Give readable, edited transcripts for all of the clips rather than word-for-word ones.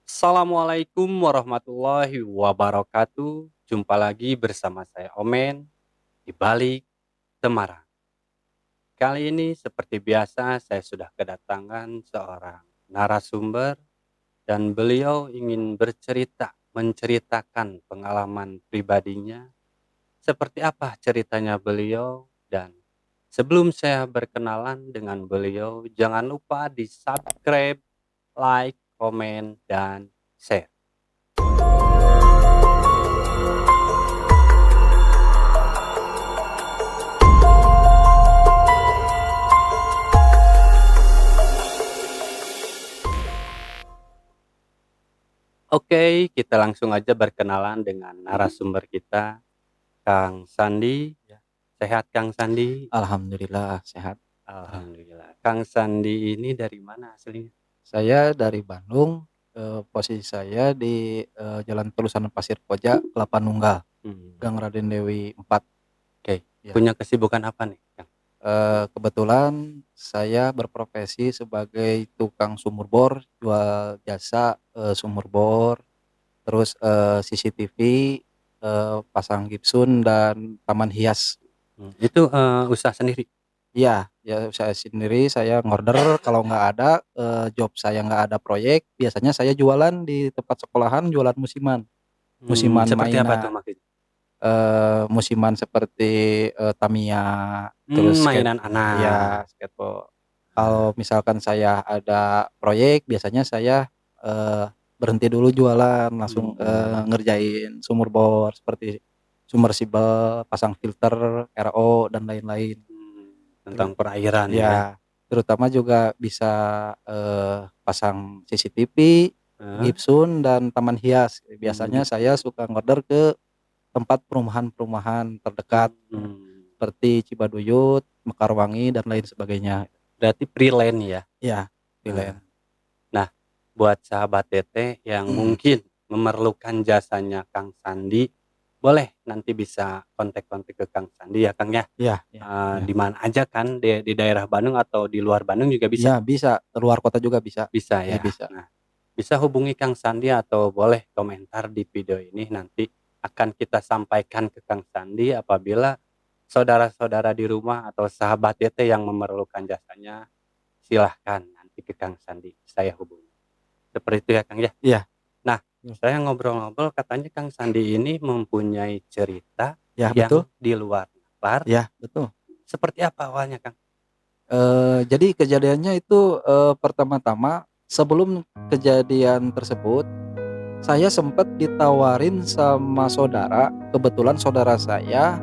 Assalamualaikum warahmatullahi wabarakatuh. Jumpa lagi bersama saya Omen di Balik Semarang. Kali ini seperti biasa saya sudah kedatangan seorang narasumber dan beliau ingin menceritakan pengalaman pribadinya. Seperti apa ceritanya beliau, dan sebelum saya berkenalan dengan beliau, jangan lupa di-subscribe, like, komen, dan share. Oke, kita langsung aja berkenalan dengan narasumber kita, Kang Sandi. Ya. Sehat Kang Sandi? Alhamdulillah sehat. Alhamdulillah. Kang Sandi ini dari mana aslinya? Saya dari Bandung, posisi saya di, Jalan Terusan Pasir Koja, Kelapa Nunggal, Hmm, Gang Raden Dewi 4. oke. Ya. Punya kesibukan apa nih, Kang? Kebetulan saya berprofesi sebagai tukang sumur bor, jual jasa, sumur bor, terus, CCTV, pasang gipsun dan taman hias. Itu usaha sendiri? Iya, ya saya sendiri, saya ngorder kalau nggak ada, job saya nggak ada proyek, biasanya saya jualan di tempat sekolahan, jualan musiman, musiman Seperti apa tuh mainan, maksudnya? musiman seperti, Tamiya, terus Mainan anak. ya skateboard. Nah, Kalau misalkan saya ada proyek, biasanya saya, berhenti dulu jualan, langsung, hmm, ngerjain sumur bor seperti submersible, pasang filter, RO, dan lain-lain. tentang perairan ya. Ya, terutama juga bisa, pasang CCTV, Heeh. gipsun, dan taman hias. Biasanya Hmm, saya suka ngorder ke tempat perumahan-perumahan terdekat hmm. seperti Cibaduyut, Mekarwangi, dan lain sebagainya. Berarti freelance ya. Ya, Nah, freelance. nah, buat sahabat Teteh yang mungkin memerlukan jasanya Kang Sandi, boleh nanti bisa kontak-kontak ke Kang Sandi ya Kang ya. Ya, ya, ya. Di mana aja kan, di daerah Bandung atau di luar Bandung juga bisa? Ya, bisa, keluar kota juga bisa. Bisa Ya, ya. bisa. Nah, bisa hubungi Kang Sandi atau boleh komentar di video ini, nanti akan kita sampaikan ke Kang Sandi apabila saudara-saudara di rumah atau sahabat Teteh yang memerlukan jasanya, silahkan nanti ke Kang Sandi saya hubungi. Seperti itu ya Kang ya. Iya. Nah, Hmm. saya ngobrol-ngobrol katanya Kang Sandi ini mempunyai cerita Ya, yang betul. di luar nalar. Ya, betul. Seperti apa awalnya Kang? Jadi kejadiannya itu, pertama-tama sebelum kejadian tersebut, saya sempat ditawarin sama saudara, kebetulan saudara saya,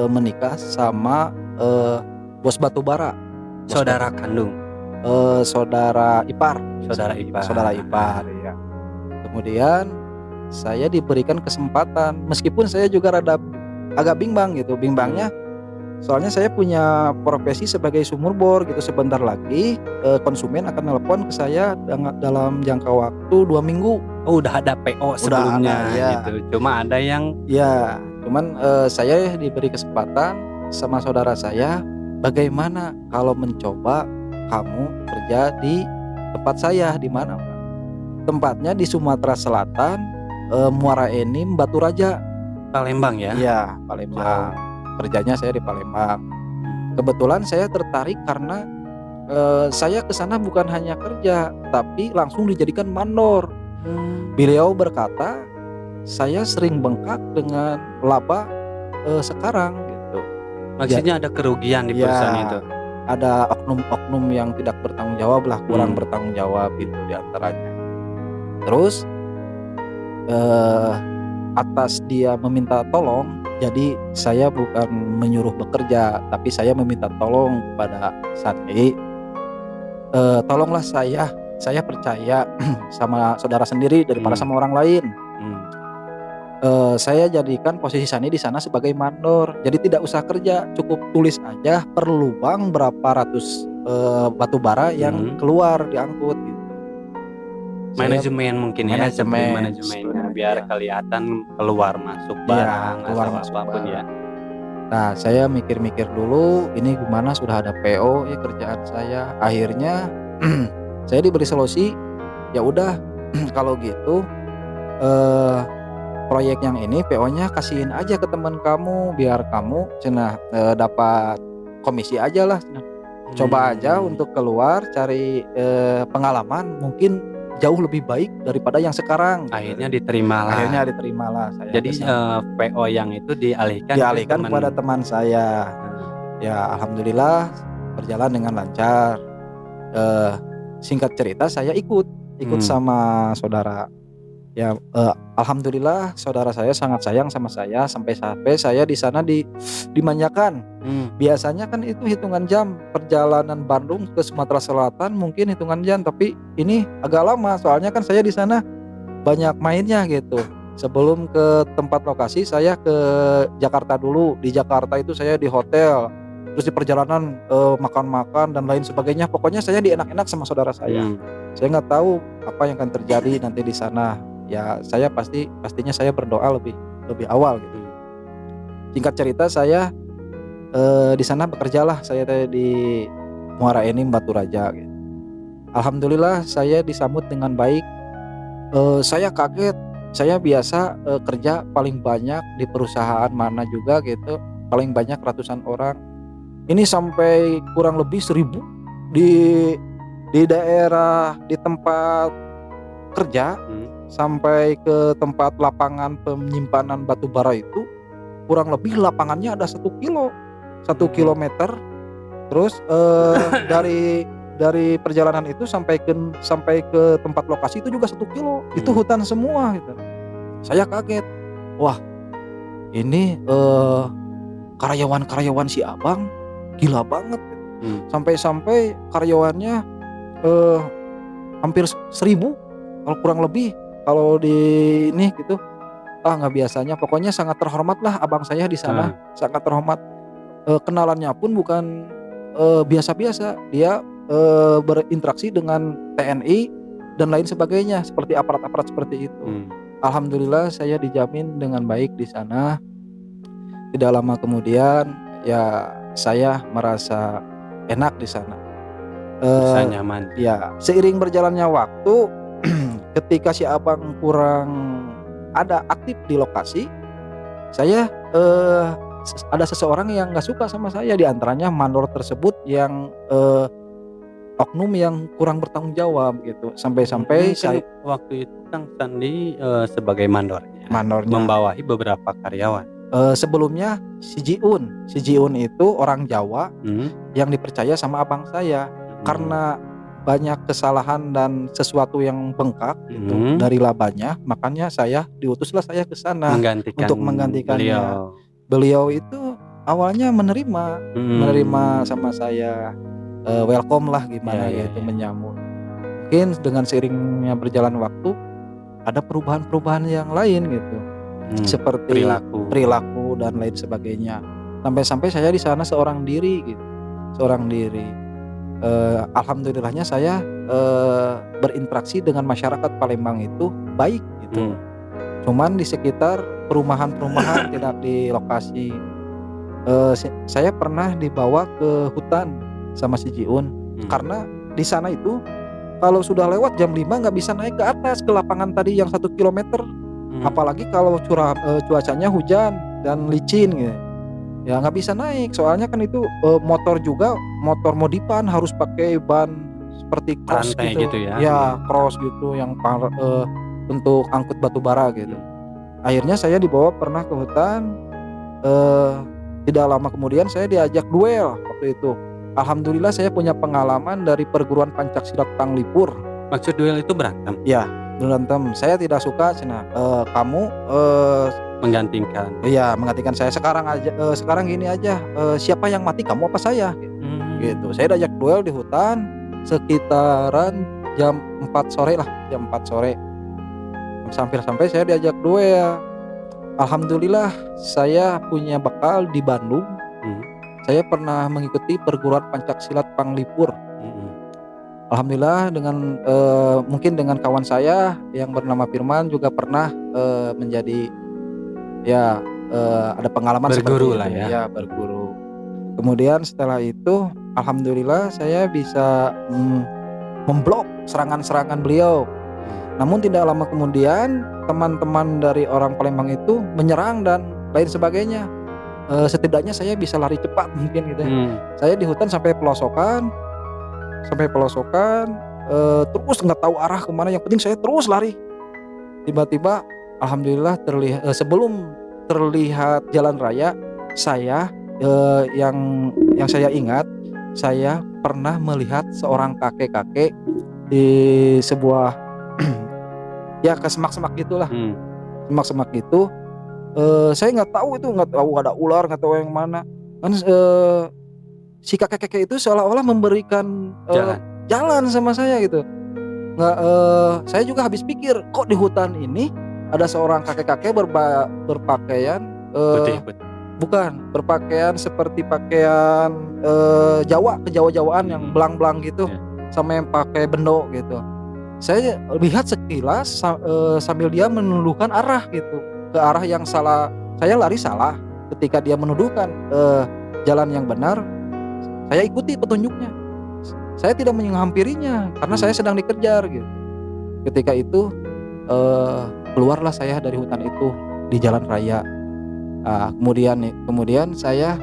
menikah sama, bos batubara, bos batu Saudara kandung, saudara ipar, saudara saudara ipar. ipar, ya. Kemudian saya diberikan kesempatan, meskipun saya juga rada agak bimbang gitu, bimbangnya soalnya saya punya profesi sebagai sumur bor gitu, sebentar lagi, konsumen akan nelepon ke saya dalam jangka waktu 2 minggu. Oh, udah ada PO Udah ada, sebelumnya ya. gitu. Cuma ada yang Ya, cuman, saya diberi kesempatan sama saudara saya, "Bagaimana kalau mencoba kamu kerja di tempat saya?" "Di mana, Pak?" "Tempatnya di Sumatera Selatan, Muara Enim, Batu Raja." Palembang ya? "Iya, Jauh. Palembang." Kerjanya saya di Palembang. Hmm. Kebetulan saya tertarik karena, saya ke sana bukan hanya kerja, tapi langsung dijadikan mandor. Beliau berkata, "Saya sering bengkak dengan laba, sekarang," gitu. Ja Maksudnya ada kerugian di perusahaan itu? Ya, ada oknum-oknum yang tidak bertanggung jawab lah, kurang Hmm. bertanggung jawab itu di antaranya. Terus, eee, atas dia meminta tolong, jadi saya bukan menyuruh bekerja, tapi saya meminta tolong kepada Sandi, "Tolonglah saya percaya sama saudara sendiri daripada Hmm. sama orang lain. Hmm. Saya jadikan posisi Sani di sana sebagai mandor, jadi tidak usah kerja, cukup tulis aja per lubang berapa ratus, batu bara yang Hmm. keluar diangkut," gitu. Saya Manajemen mungkin ya, seperti manajemen manajemennya sebenarnya, biar iya. kelihatan keluar masuk Iya, barang keluar atau masuk apapun ya. barang. Nah, saya mikir-mikir dulu, ini gimana, sudah ada PO ya kerjaan saya. Akhirnya saya diberi solusi, ya udah, kalau gitu eh proyek yang ini PO-nya kasihin aja ke teman kamu biar kamu cenah dapat komisi aja lah cenah. Coba aja untuk keluar cari pengalaman mungkin jauh lebih baik daripada yang sekarang. Akhirnya diterima lah. Akhirnya diterima lah saya. Jadi PO yang itu dialihkan kepada teman saya. Ya alhamdulillah berjalan dengan lancar. Singkat cerita saya ikut sama saudara. Ya alhamdulillah saudara saya sangat sayang sama saya sampai saya di sana dimanjakan. Biasanya kan itu hitungan jam perjalanan Bandung ke Sumatera Selatan mungkin hitungan jam, tapi ini agak lama soalnya kan saya di sana banyak mainnya gitu. Sebelum ke tempat lokasi saya ke Jakarta dulu. Di Jakarta itu saya di hotel. Terus di perjalanan makan-makan dan lain sebagainya. Pokoknya saya dienak-enak sama saudara saya. Saya nggak tahu apa yang akan terjadi nanti di sana. Ya saya pastinya saya berdoa lebih awal gitu. Singkat cerita saya di sana bekerjalah saya di Muara Enim Batu Raja gitu. Alhamdulillah saya disambut dengan baik. Saya kaget. Saya biasa kerja paling banyak di perusahaan mana juga gitu, paling banyak ratusan orang. Ini sampai kurang lebih 1000 di daerah di tempat kerja. Sampai ke tempat lapangan penyimpanan batu bara itu kurang lebih lapangannya ada 1 kilometer. Terus dari perjalanan itu sampai ke tempat lokasi itu juga 1 kilo. Itu hutan semua gitu. Saya kaget. Wah, ini karyawan si Abang gila banget. Sampai karyawannya hampir 1000 kalau kurang lebih. Kalau di ini gitu nggak biasanya, pokoknya sangat terhormat lah abang saya di sana, sangat terhormat. Kenalannya pun bukan biasa-biasa, dia berinteraksi dengan TNI dan lain sebagainya, seperti aparat-aparat seperti itu. Alhamdulillah saya dijamin dengan baik di sana. Tidak lama kemudian ya saya merasa enak di sana. Bisa nyaman. Ya seiring berjalannya waktu. Ketika si abang kurang ada aktif di lokasi, saya ada seseorang yang nggak suka sama saya, diantaranya mandor tersebut yang oknum yang kurang bertanggung jawab gitu. Sampai saya waktu itu Kang Sandi sebagai mandornya membawahi beberapa karyawan. Sebelumnya si Jiun itu orang Jawa yang dipercaya sama abang saya karena banyak kesalahan dan sesuatu yang bengkak gitu dari labanya, makanya diutuslah saya ke sana untuk menggantikannya. Beliau itu awalnya menerima sama saya, welcome lah gimana gitu, menyambut. Mungkin dengan seiringnya berjalan waktu ada perubahan-perubahan yang lain gitu, seperti perilaku dan lain sebagainya. Sampai saya di sana seorang diri. Alhamdulillahnya saya berinteraksi dengan masyarakat Palembang itu baik gitu. Cuman di sekitar perumahan-perumahan tidak di lokasi. Saya pernah dibawa ke hutan sama si Jiun karena di sana itu kalau sudah lewat jam 5 nggak bisa naik ke atas ke lapangan tadi yang 1 kilometer. Apalagi kalau cuacanya hujan dan licin gitu. Ya nggak bisa naik, soalnya kan itu motor modifan harus pakai ban seperti cross gitu ya cross gitu yang untuk angkut batu bara gitu. Akhirnya saya dibawa pernah ke hutan, tidak lama kemudian saya diajak duel waktu itu. Alhamdulillah saya punya pengalaman dari perguruan Pancaksilat Panglipur. Maksud duel itu berantem? Ya berantem, saya tidak suka kamu menggantikan. Iya, menggantikan saya sekarang gini aja, siapa yang mati, kamu apa saya? Gitu. Saya diajak duel di hutan sekitaran jam 4 sore. Sampai saya diajak duel. Alhamdulillah saya punya bekal di Bandung. Saya pernah mengikuti perguruan Pancaksilat Panglipur. Alhamdulillah mungkin dengan kawan saya yang bernama Firman juga pernah menjadi ada pengalaman berguru seperti lah itu. Ya berguru. Kemudian setelah itu alhamdulillah saya bisa memblok serangan-serangan beliau. Namun tidak lama kemudian teman-teman dari orang Palembang itu menyerang dan lain sebagainya. Setidaknya saya bisa lari cepat mungkin gitu ya. Saya di hutan sampai pelosokan, terus nggak tahu arah kemana. Yang penting saya terus lari. Tiba-tiba, alhamdulillah sebelum terlihat jalan raya, saya yang saya ingat, saya pernah melihat seorang kakek-kakek di sebuah ya ke semak-semak gitulah, semak-semak gitu. Saya nggak tahu ada ular, nggak tahu yang mana. Kan si kakek-kakek itu seolah-olah memberikan jalan sama saya gitu. Nggak, saya juga habis pikir, kok di hutan ini ada seorang kakek-kakek berpakaian Putih. bukan berpakaian seperti pakaian Jawa, kejawa-jawaan yang belang-belang gitu, sama yang pakai bendo gitu. Saya lihat sekilas sambil dia menuduhkan arah gitu, ke arah yang salah. Saya lari salah. Ketika dia menuduhkan jalan yang benar, saya ikuti petunjuknya. Saya tidak menghampirinya karena saya sedang dikejar gitu. Ketika itu keluarlah saya dari hutan itu di jalan raya. Kemudian saya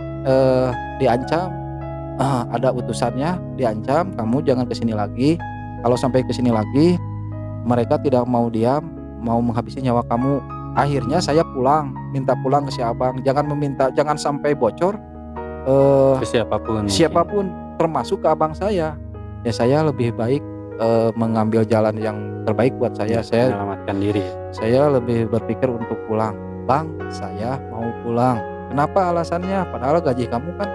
diancam, ada utusannya diancam, kamu jangan kesini lagi. Kalau sampai kesini lagi, mereka tidak mau diam, mau menghabisi nyawa kamu. Akhirnya saya minta pulang ke si abang. Jangan sampai bocor ke siapapun, termasuk ke abang saya. Ya saya lebih baik mengambil jalan yang terbaik buat saya. Saya menyelamatkan diri. Saya lebih berpikir untuk pulang. Bang, saya mau pulang. Kenapa alasannya? Padahal gaji kamu kan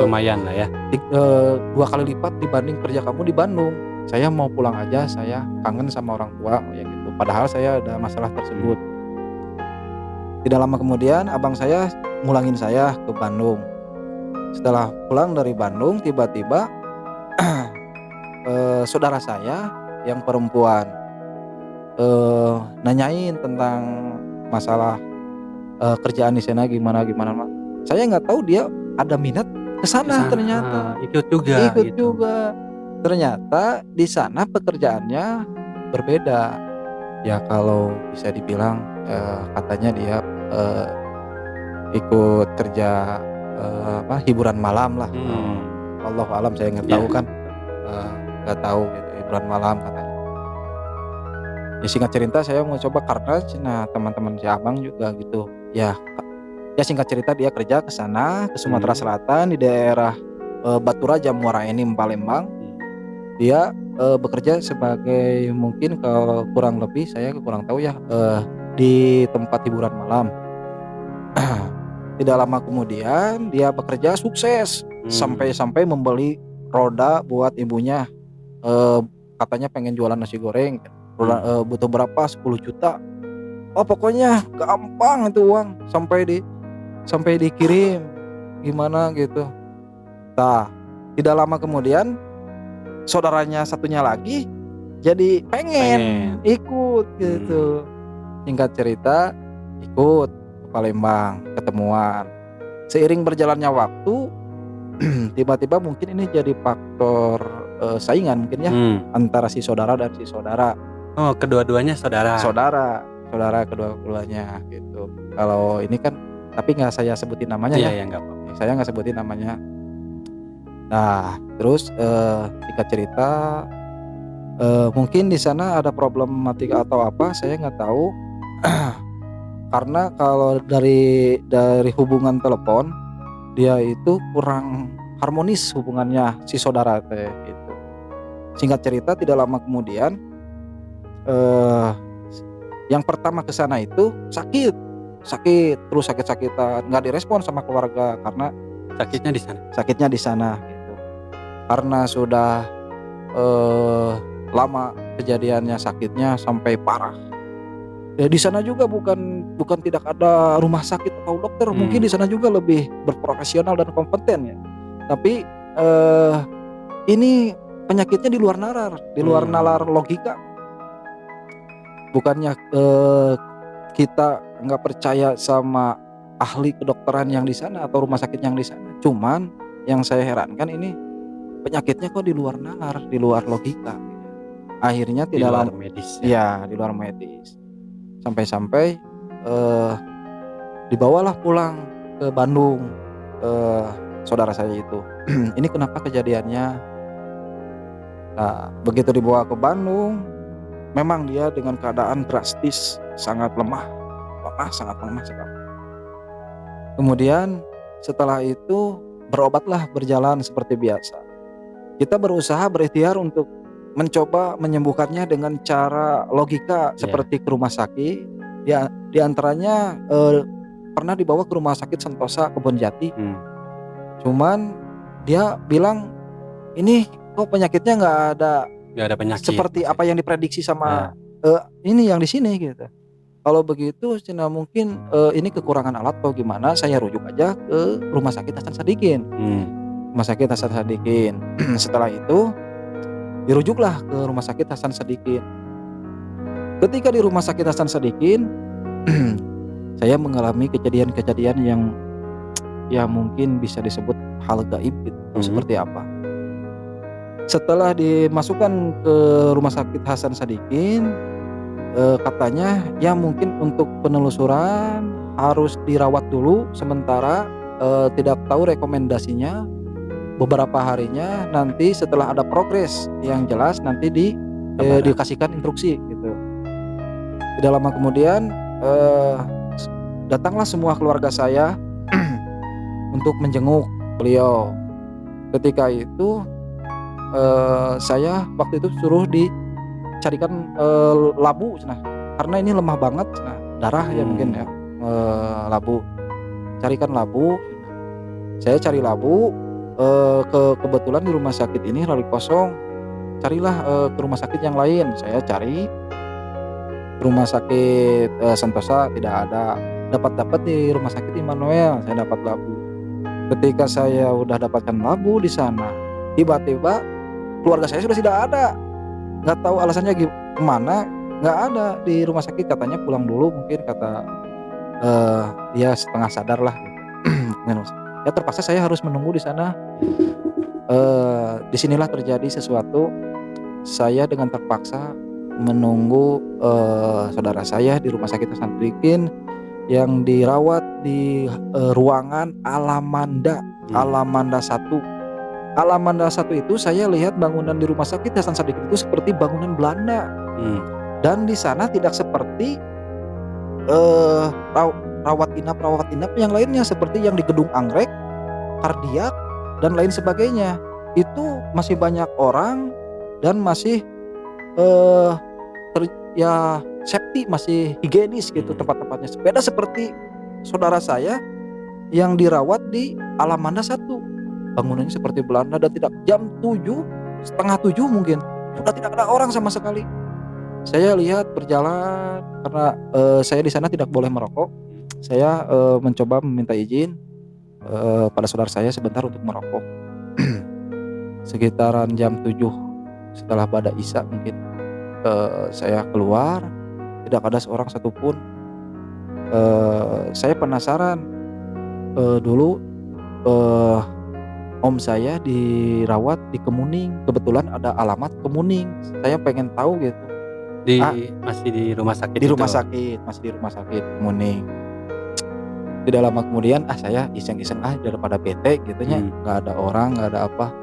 lumayan lah ya, 2 kali lipat dibanding kerja kamu di Bandung. Saya mau pulang aja, saya kangen sama orang tua ya gitu. Padahal saya ada masalah tersebut. Tidak lama kemudian abang saya ngulangin saya ke Bandung. Setelah pulang dari Bandung, tiba-tiba saudara saya yang perempuan nanyain tentang masalah kerjaan di sana gimana. Saya nggak tahu dia ada minat ke sana. Ternyata ikut juga. Ternyata di sana pekerjaannya berbeda. Ya kalau bisa dibilang katanya dia ikut kerja hiburan malam lah. Allahu alam, saya nggak tahu kan, nggak tahu gitu, hiburan malam katanya. Ya singkat cerita saya mau coba karena teman-teman si abang juga gitu. Ya singkat cerita dia kerja ke sana, ke Sumatera Selatan di daerah Batu Raja, Muara Enim, Palembang. Dia bekerja sebagai mungkin kurang lebih saya kurang tahu ya di tempat hiburan malam. Tidak lama kemudian dia bekerja sukses sampai membeli roda buat ibunya. Katanya pengen jualan nasi goreng, butuh berapa, 10 juta. Oh pokoknya gampang itu uang, sampai dikirim gimana gitu. Tidak lama kemudian saudaranya satunya lagi jadi pengen ikut gitu. Singkat cerita ikut ke Palembang, ketemuan. Seiring berjalannya waktu tiba-tiba mungkin ini jadi faktor saingan mungkin ya, antara si saudara dan si saudara. Oh, kedua-duanya saudara kedua-duanya gitu. Kalau ini kan tapi nggak saya sebutin namanya. Ya nggak apa-apa. Saya nggak sebutin namanya. Nah, terus singkat cerita mungkin di sana ada problematika atau apa, saya nggak tahu. Karena kalau dari hubungan telepon dia itu kurang harmonis hubungannya si saudara teh gitu. Singkat cerita tidak lama kemudian yang pertama ke sana itu sakit terus sakit-sakitan, nggak direspon sama keluarga karena sakitnya di sana gitu. Karena sudah lama kejadiannya, sakitnya sampai parah. Ya di sana juga bukan tidak ada rumah sakit atau dokter, mungkin di sana juga lebih berprofesional dan kompeten ya. Tapi ini penyakitnya di luar nalar logika. Bukannya kita nggak percaya sama ahli kedokteran yang di sana atau rumah sakit yang di sana. Cuman yang saya herankan ini penyakitnya kok di luar nalar, di luar logika. Akhirnya Di tidak luar lama, medis ya? ya di luar medis. Sampai-sampai dibawalah pulang ke Bandung saudara saya itu. Ini kenapa kejadiannya? Nah, begitu dibawa ke Bandung, memang dia dengan keadaan drastis, sangat lemah, sangat lemah sekali. Kemudian setelah itu berobatlah, berjalan seperti biasa. Kita berusaha berikhtiar untuk mencoba menyembuhkannya dengan cara logika Iya. seperti ke rumah sakit. Ya, di antaranya pernah dibawa ke rumah sakit Sentosa Kebonjati. Cuman dia bilang ini kok penyakitnya nggak ada penyakit seperti maksudnya? apa yang diprediksi sama Ya. ini yang di sini gitu. Kalau begitu cina mungkin ini kekurangan alat atau gimana, saya rujuk aja ke Rumah Sakit Hasan Sadikin. Rumah Sakit Hasan Sadikin. Setelah itu dirujuklah ke Rumah Sakit Hasan Sadikin. Ketika di Rumah Sakit Hasan Sadikin, saya mengalami kejadian-kejadian yang ya mungkin bisa disebut hal gaib gitu. Seperti apa? Setelah dimasukkan ke Rumah Sakit Hasan Sadikin, katanya ya mungkin untuk penelusuran harus dirawat dulu sementara, tidak tahu rekomendasinya beberapa harinya, nanti setelah ada progres yang jelas nanti dikasihkan instruksi gitu. Tidak lama kemudian datanglah semua keluarga saya untuk menjenguk beliau. Ketika itu saya waktu itu suruh dicarikan labu, karena ini lemah banget, darah ya mungkin ya, labu. Carikan labu. Saya cari labu. Kebetulan di rumah sakit ini lagi kosong. Carilah ke rumah sakit yang lain. Saya cari rumah sakit Sentosa tidak ada. Dapat di rumah sakit Immanuel saya dapat labu. Ketika saya udah dapatkan labu di sana, tiba-tiba keluarga saya sudah tidak ada. Nggak tahu alasannya gimana, nggak ada di rumah sakit. Katanya pulang dulu, mungkin kata dia setengah sadar lah gitu. Ya terpaksa saya harus menunggu di sana. Disinilah terjadi sesuatu. Saya dengan terpaksa menunggu saudara saya di Rumah Sakit Hasan Sadikin yang dirawat di ruangan Alamanda 1. Alamanda 1 itu saya lihat bangunan di Rumah Sakit Hasan Sadikin itu seperti bangunan Belanda. Dan di sana tidak seperti rawat inap yang lainnya seperti yang di Gedung Anggrek, Kardiak dan lain sebagainya. Itu masih banyak orang dan masih safety, masih higienis gitu tempat-tempatnya. Beda seperti saudara saya yang dirawat di Alamanda 1. Bangunannya seperti Belanda dan tidak jam 7, setengah 7 mungkin sudah tidak ada orang sama sekali. Saya lihat berjalan karena saya di sana tidak boleh merokok. Saya mencoba meminta izin pada saudara saya sebentar untuk merokok. Sekitaran jam 7 setelah Bada Isya mungkin saya keluar, tidak ada seorang satupun. Saya penasaran, dulu om saya dirawat di Kemuning, kebetulan ada alamat Kemuning. Saya pengen tahu gitu. Masih di rumah sakit? Di rumah sakit, masih di rumah sakit Kemuning. Tidak lama kemudian saya iseng-iseng daripada bete gitunya, nggak ada orang, nggak ada apa.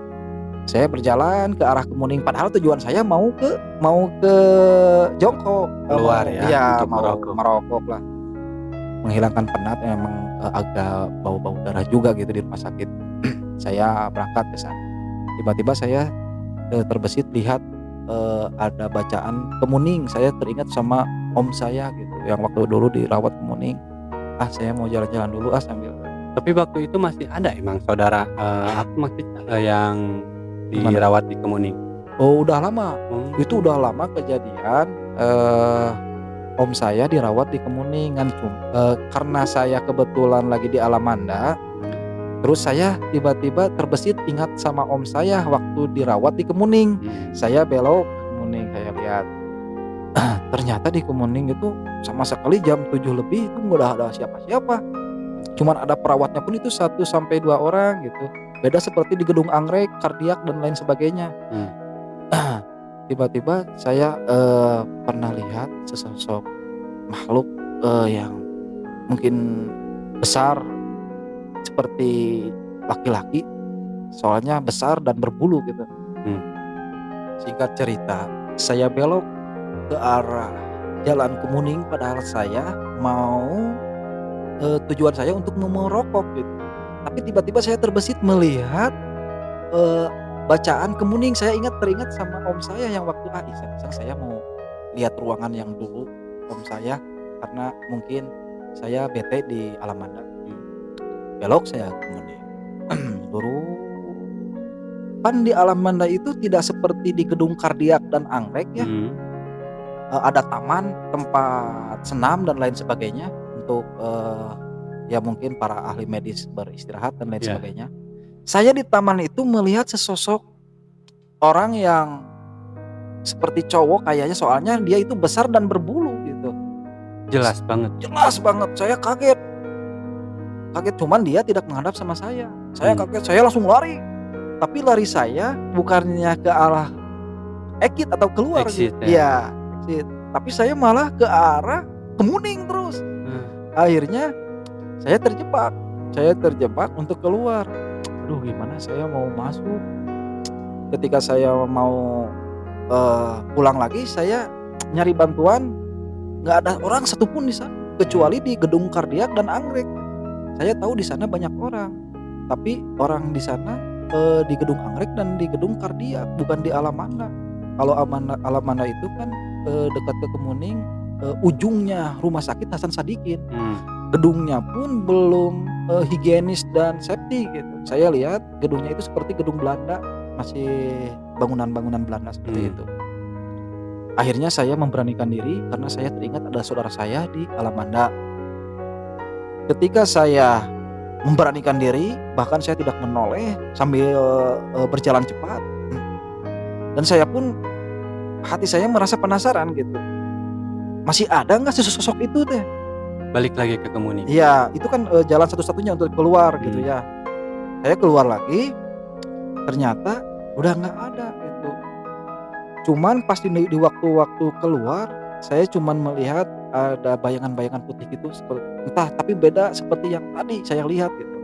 Saya berjalan ke arah Kemuning, padahal tujuan saya mau ke Jongko, keluar ya, mau merokok lah, menghilangkan penat. Memang agak bau-bau darah juga gitu di rumah sakit. Saya berangkat ke sana. Tiba-tiba saya terbesit lihat ada bacaan Kemuning. Saya teringat sama om saya gitu yang waktu dulu dirawat Kemuning. Saya mau jalan-jalan dulu sambil. Tapi waktu itu masih ada emang saudara maksudnya yang dirawat di Kemuning? Oh udah lama. Itu udah lama kejadian. Om saya dirawat di Kemuning kan, karena saya kebetulan lagi di Alamanda. Terus saya tiba-tiba terbesit ingat sama om saya waktu dirawat di Kemuning. Saya belok ke Kemuning, saya lihat ternyata di Kemuning itu sama sekali jam 7 lebih itu nggak ada siapa-siapa. Cuman ada perawatnya pun itu 1 sampai 2 orang gitu. Beda seperti di Gedung Anggrek, Kardiak dan lain sebagainya. tiba-tiba saya pernah lihat sesosok makhluk yang mungkin besar seperti laki-laki, soalnya besar dan berbulu gitu. Hmm. Singkat cerita, saya belok ke arah Jalan Kemuning padahal saya mau tujuan saya untuk merokok gitu. Tapi tiba-tiba saya terbesit melihat eee, bacaan Kemuning. Saya teringat sama om saya yang waktu iseng-iseng saya mau lihat ruangan yang dulu om saya, karena mungkin saya bete di Alamanda. Belok saya Kemuning, lurus. Kan di Alamanda itu tidak seperti di Gedung Kardiak dan Anggrek ya, Hmm. ada taman, tempat senam dan lain sebagainya untuk, ya mungkin para ahli medis beristirahat dan lain Ya. sebagainya. Saya di taman itu melihat sesosok orang yang seperti cowok kayaknya, soalnya dia itu besar dan berbulu gitu. Jelas banget. Jelas banget, saya kaget. Kaget, cuman dia tidak menghadap sama saya. Saya kaget, saya langsung lari. Tapi lari saya bukannya ke arah exit atau keluar Exit, gitu. Iya, exit. Tapi saya malah ke arah Kemuning terus. Akhirnya saya terjebak untuk keluar. Aduh, gimana saya mau masuk? Ketika saya mau pulang lagi, saya nyari bantuan, nggak ada orang satupun di sana kecuali di Gedung Kardiak dan Anggrek. Saya tahu di sana banyak orang, tapi orang di sana di Gedung Anggrek dan di Gedung Kardiak, bukan di Alamanda. Kalau Alamanda itu kan dekat ke Kemuning, ujungnya Rumah Sakit Hasan Sadikin. Gedungnya pun belum higienis dan safety gitu. Saya lihat gedungnya itu seperti gedung Belanda, masih bangunan-bangunan Belanda seperti itu. Akhirnya saya memberanikan diri karena saya teringat ada saudara saya di Alamanda. Ketika saya memberanikan diri, bahkan saya tidak menoleh sambil berjalan cepat. Dan saya pun, hati saya merasa penasaran gitu. Masih ada nggak sosok itu teh? Balik lagi ke Kemuning. Iya, itu kan jalan satu-satunya untuk keluar gitu ya. Saya keluar lagi, ternyata udah nggak ada gitu. Cuman pas di waktu-waktu keluar, saya cuman melihat ada bayangan-bayangan putih gitu, entah tapi beda seperti yang tadi saya lihat gitu.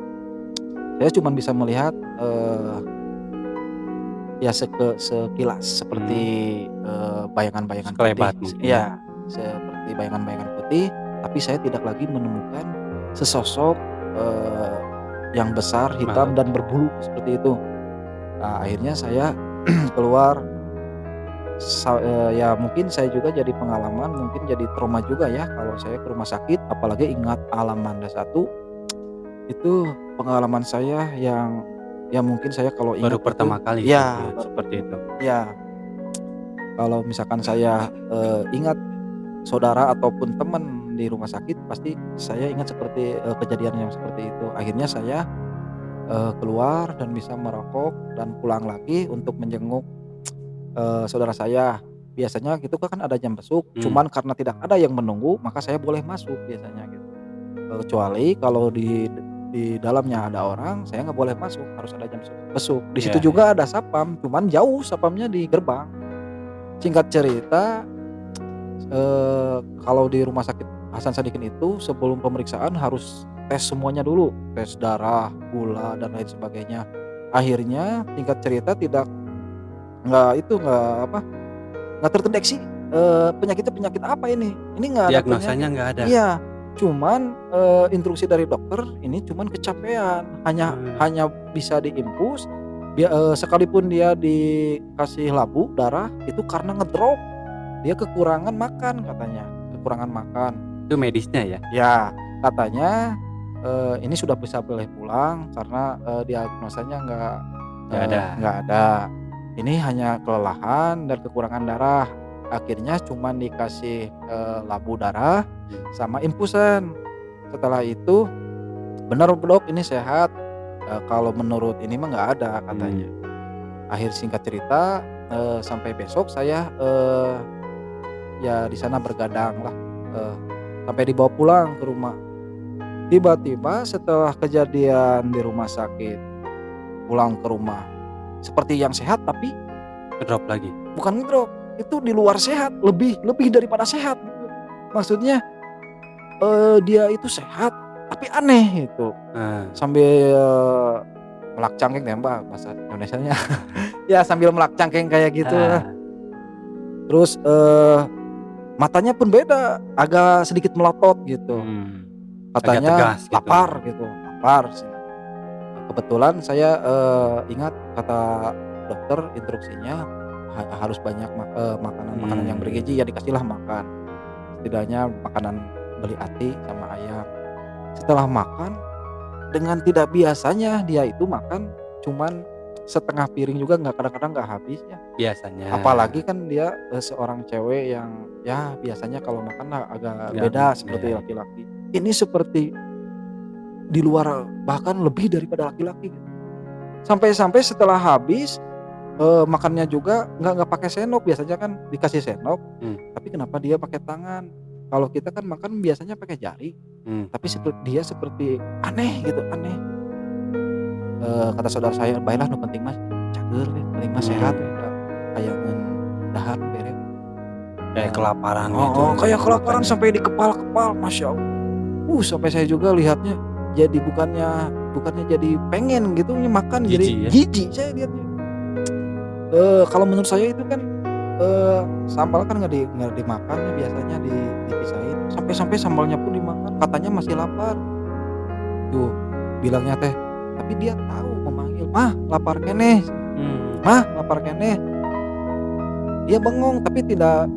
Saya cuman bisa melihat ya sekilas seperti bayangan-bayangan Sekelebat putih. mungkin. Iya, seperti bayangan-bayangan putih, tapi saya tidak lagi menemukan sesosok yang besar, hitam dan berbulu seperti itu. Nah, akhirnya saya keluar. Ya mungkin saya juga jadi pengalaman, mungkin jadi trauma juga ya kalau saya ke rumah sakit, apalagi ingat Alamanda 1. Itu pengalaman saya yang ya mungkin saya kalau ingat Baru pertama kali ya seperti itu. ya. Kalau misalkan saya ingat saudara ataupun teman di rumah sakit, pasti saya ingat seperti kejadian yang seperti itu. Akhirnya saya keluar dan bisa merokok dan pulang lagi untuk menjenguk saudara saya. Biasanya gitu kan ada jam besuk, cuman karena tidak ada yang menunggu, maka saya boleh masuk biasanya gitu. Kecuali kalau di dalamnya ada orang, saya nggak boleh masuk, harus ada jam besuk. Di situ juga ada sapam, cuman jauh sapamnya di gerbang. Singkat cerita, kalau di Rumah Sakit Hasan Sadikin itu sebelum pemeriksaan harus tes semuanya dulu, tes darah, gula dan lain sebagainya. Akhirnya singkat cerita nggak terdeteksi penyakit apa ini nggak ada diagnosanya nggak ada. Iya, cuman instruksi dari dokter ini cuman kecapean, hanya bisa diinfus. Sekalipun dia dikasih labu darah itu karena ngedrop, dia kekurangan makan katanya, Itu medisnya ya? Ya katanya ini sudah bisa boleh pulang karena diagnosanya nggak ada. Ini hanya kelelahan dan kekurangan darah. Akhirnya cuma dikasih labu darah sama infusan. Setelah itu, benar dok ini sehat. Kalau menurut ini mah nggak ada katanya. Akhir singkat cerita, sampai besok saya ya di sana bergadang lah, sampai dibawa pulang ke rumah. Tiba-tiba setelah kejadian di rumah sakit, pulang ke rumah seperti yang sehat, tapi Drop lagi. Bukan ngedrop, itu di luar sehat, lebih daripada sehat gitu. Maksudnya dia itu sehat tapi aneh gitu. Nah, Sambil melak cangkeng ya Mbak bahasa Indonesianya. Ya sambil melak cangkeng kayak gitu lah. ah, Terus matanya pun beda, agak sedikit melotot gitu. agak Katanya tegas gitu. lapar gitu, lapar sih. Kebetulan saya ingat kata dokter instruksinya harus banyak makanan-makanan yang bergizi, ya dikasihlah makan. Setidaknya makanan beli ati sama ayam. Setelah makan, dengan tidak biasanya dia itu makan cuman setengah piring juga, kadang-kadang nggak habis ya. Biasanya. Apalagi kan dia seorang cewek yang ya biasanya kalau makan agak Nggak, beda seperti iya. laki-laki. Ini seperti di luar, bahkan lebih daripada laki-laki gitu. Sampai-sampai setelah habis makannya juga nggak pakai sendok, biasanya kan dikasih sendok. Tapi kenapa dia pakai tangan? Kalau kita kan makan biasanya pakai jari. Tapi dia seperti aneh gitu, aneh. Kata saudara saya, "Baiklah nu penting mah cager we, penting mah sehat we, hayangan dahar bere." Kayak kelaparan gitu. Oh, kayak kelaparan makanya. sampai di kepal-kepal, Masya Allah. Sampai saya juga lihatnya jadi bukannya jadi pengen gitu makan, jadi Jijik ya? jijik saya lihatnya. Kalau menurut saya itu kan sambal kan nggak dimakan ya, biasanya dipisahin. Sampai sambalnya pun dimakan, katanya masih lapar. Tuh, bilangnya teh, tapi dia tahu memanggil, "Mah, lapar keneh. Mah, lapar keneh." Dia bengong tapi tidak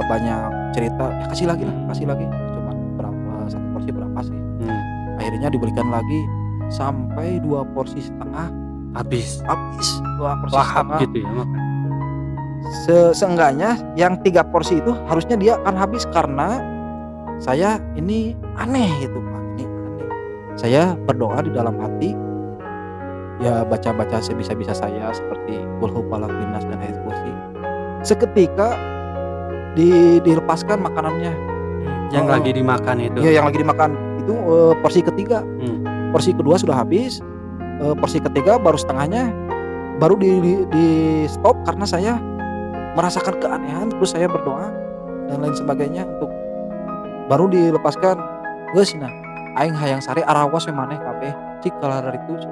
banyak cerita. Ya kasih lagi lah, kasih lagi. Cuma berapa, 1 porsi berapa sih? Akhirnya diberikan lagi sampai 2 porsi setengah. Habis. 2 porsi Lahap setengah. gitu ya makan. Seenggaknya yang 3 porsi itu harusnya dia akan habis, karena saya ini aneh gitu Pak, ini aneh. Saya berdoa di dalam hati, ya baca-baca sebisa-bisa saya seperti Qul huwallahu ahad dan ayat kursi. Seketika dilepaskan makanannya. Yang lagi dimakan itu. Iya, yang lagi dimakan itu porsi ketiga. Porsi kedua sudah habis, porsi ketiga baru setengahnya, baru di stop karena saya merasakan keanehan. Terus saya berdoa dan lain sebagainya, untuk baru dilepaskan. Geus cenah, aing hayang sare arawas we maneh kabeh, cik kalar itu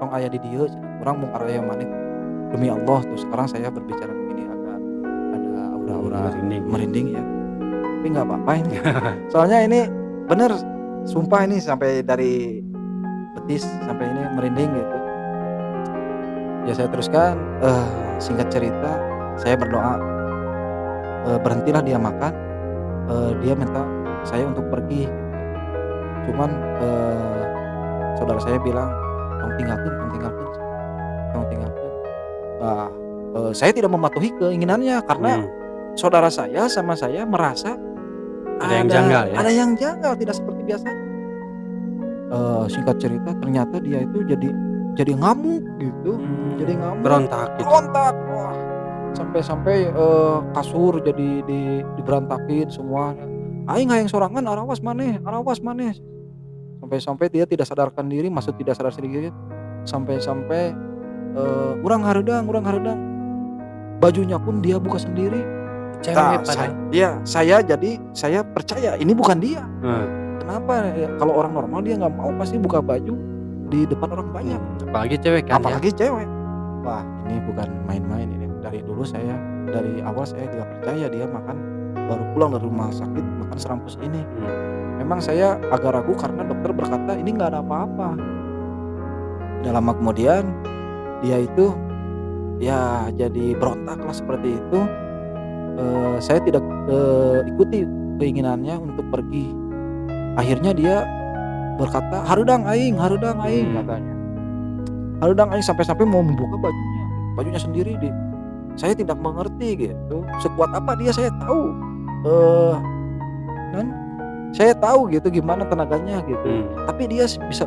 tong aya di dieu cenah, urang mung araya maneh. Demi Allah tuh sekarang saya berbicara begini agak ada aura-aura merinding ya. Tapi nggak apa-apa ini. Soalnya ini bener, sumpah ini sampai dari betis sampai ini merinding gitu. Ya saya teruskan, singkat cerita saya berdoa, berhentilah dia makan, dia minta saya untuk pergi. Cuman saudara saya bilang, tong tinggalkeun. Nah, saya tidak mematuhi keinginannya karena saudara saya sama saya merasa ada yang janggal ya? Ada yang janggal, tidak seperti biasanya. Singkat cerita ternyata dia itu jadi ngamuk gitu, jadi ngamuk, berontak gitu. Wah, sampai kasur jadi diberantakin semuanya. Aing hayang sorangan arawas maneh. Sampai dia tidak sadarkan diri, maksud tidak sadar diri, sampai urang hareudang. Bajunya pun dia buka sendiri. Cewek padahal. Saya percaya ini bukan dia. Kenapa ya, kalau orang normal dia nggak mau pasti buka baju di depan orang banyak. Apalagi cewek kan. Apalagi cewek. Wah, ini bukan main-main ini. Dari awal saya tidak percaya dia makan, baru pulang dari rumah sakit makan serampus ini. Memang saya agak ragu karena dokter berkata ini nggak ada apa-apa. Tidak lama kemudian dia itu ya jadi berontak lah seperti itu. Saya tidak ikuti keinginannya untuk pergi. Akhirnya dia berkata, hareudang aing katanya. Hareudang aing, sampai mau membuka bajunya sendiri. Saya tidak mengerti gitu. Sekuat apa dia, saya tahu. Dan saya tahu gitu gimana tenaganya gitu. Tapi dia bisa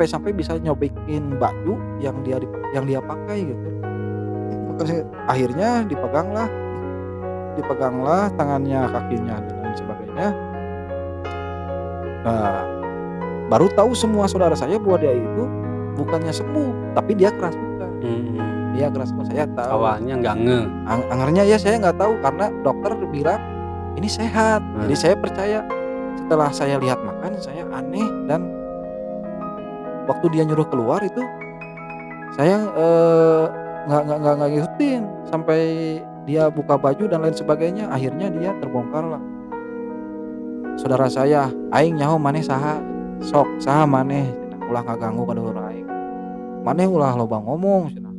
sampai bisa nyobekin baju yang dia pakai gitu. Makanya akhirnya dipeganglah tangannya, kakinya dan lain sebagainya. Nah, baru tahu semua saudara saya bahwa dia itu bukannya sembuh, tapi dia keras juga. dia keras kepala, saya tahu. Awalnya nggak ngeh. Angernya ya saya nggak tahu karena dokter bilang ini sehat. Jadi saya percaya. Setelah saya lihat makan, saya aneh dan waktu dia nyuruh keluar itu saya nggak ngikutin sampai dia buka baju dan lain sebagainya. Akhirnya dia terbongkar lah. Saudara saya, aing nyaho maneh saha? Sok saha maneh? Ulah ngaganggu ka dulur aing. Maneh ulah loba ngomong cenah.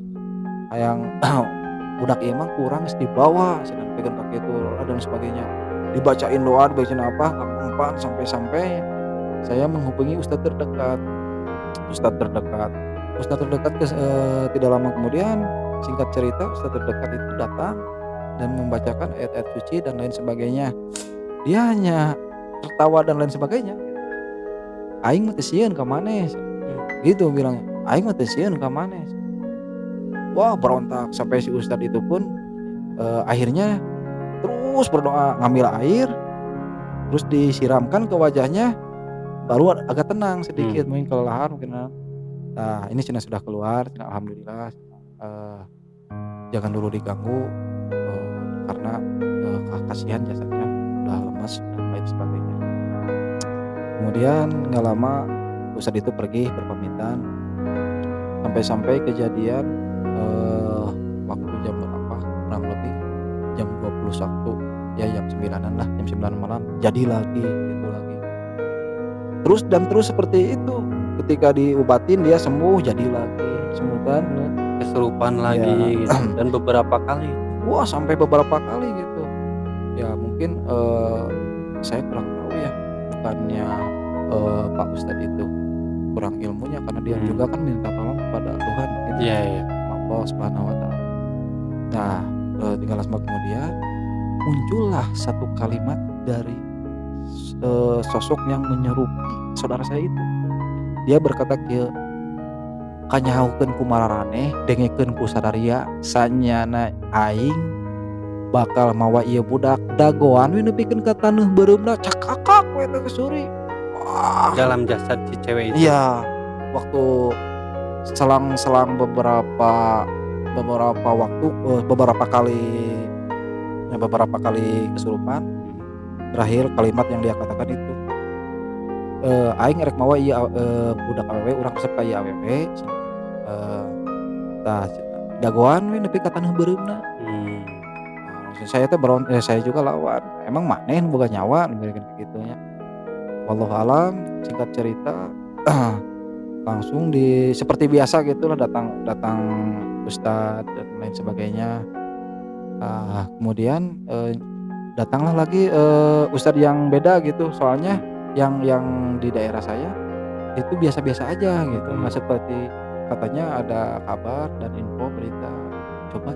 Hayang budak ieu mah kurang geus dibawa cenah pegang kaki itu dan sebagainya. Dibacain doa, dibacain apa, kapan sampai saya menghubungi ustadz terdekat. Ustadz terdekat tidak lama kemudian, singkat cerita ustadz terdekat itu datang dan membacakan ayat-ayat suci dan lain sebagainya. Dia hanya tertawa dan lain sebagainya. Aing mah teu sieun ka maneh. Gitu bilangnya. Aing mah teu sieun ka maneh. Wah, berontak sampai si ustadz itu pun akhirnya terus berdoa, ngambil air terus disiramkan ke wajahnya, baru agak tenang sedikit, mungkin kelelahan mungkin. Nah, ini cenah sudah keluar, cenah alhamdulillah. Jangan dulu diganggu karena kasihan jasadnya udah lemas dan lain sebagainya. Kemudian nggak lama ustadz itu pergi berpamitan, sampai kejadian waktu jam berapa, kurang lebih jam 21 ya, jam 9-an lah, jam 9 malam jadi lagi gitu lagi. Terus seperti itu, ketika diobatin dia sembuh, jadi lagi semutan Kesurupan lagi gitu. Dan beberapa kali. Wah, sampai beberapa kali gitu. Ya mungkin saya kurang tahu ya, bukannya Pak Ustadz itu kurang ilmunya karena dia juga kan minta tolong kepada Tuhan gitu. Iya. Allah Subhanahu wa taala. Nah, tinggal lama kemudian muncullah satu kalimat dari sosok yang menyerupi saudara saya itu. Dia berkata kieu, "Kanyahokeun kumararane, dengekeun ku sadaria, sanyana aing bakal mawa ieu budak dagoan we nepikeun ka taneuh beureumna cakakak we teh suri." Wah, Dalam jasad si cewek itu. iya, waktu selang beberapa waktu, beberapa kali kesurupan, terakhir kalimat yang dia katakan itu, aing rek mawa ieu budak awewe, urang resep ka ieu awewe, tah dagoan we nepi ka taneuh beureumna. Saya teh saya juga lawan, emang maneh boga nyawa ngeureun kitu nya. Wallahu alam, singkat cerita langsung seperti biasa gitulah datang ustadz dan lain sebagainya. Kemudian datanglah lagi ustadz yang beda gitu, soalnya yang di daerah saya itu biasa-biasa aja gitu, nggak seperti katanya ada kabar dan info berita, coba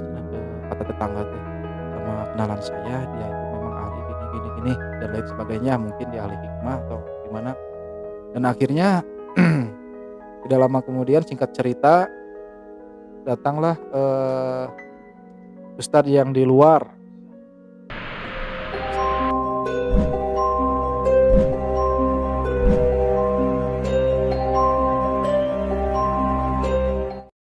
kata tetangga teh sama kenalan saya, dia itu memang ahli gini dan lain sebagainya, mungkin dia ahli hikmah atau gimana. Dan akhirnya tidak lama kemudian, singkat cerita, datanglah ustadz yang di luar